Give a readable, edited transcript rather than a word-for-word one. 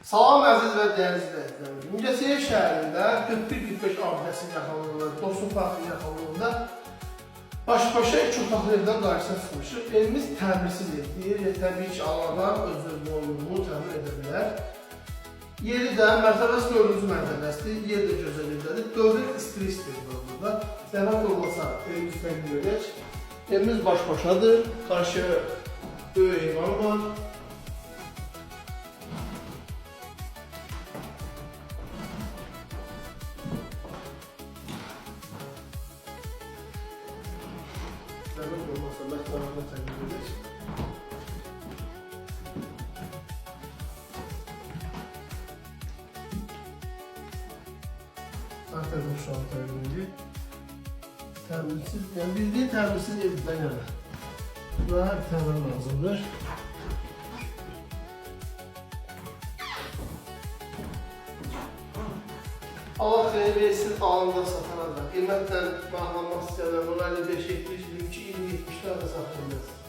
Salam əziz və dəyərli izləyicilərimiz. Mingəçevir şəhərində 41-45 abidəsinin yaxınlığında, Dostluq Parkının yaxınlığında baş-başa iki otaqlı evdən qarşısına çıxmışıq. Evimiz təmirsiz evdir. Təbii ki, aladan öz boyunluğunu təmin edə bilər. Yeri də mərtəbəsi 4-cü mərtəbəsidir. Yer də gözəl evdədir. Dövlət istiri burada. Zəhmət olmasa evimiz fərqli görək. Evimiz baş-başadır. Qarşıya böyük eyvan var. Zəhmət olmasa mərtəbəndə təmin edək. Zaten bu şu an təmirli. Təmirsiz, yəni bildiğin təmirsiz evdən yana. Buna bir təmir lazımdır. Allah xeyir versin, alanda satana da. Qiymətlə bağlanmaq istəyənlər, bunu 55-70, 22-20-70'lərdə satılmaz.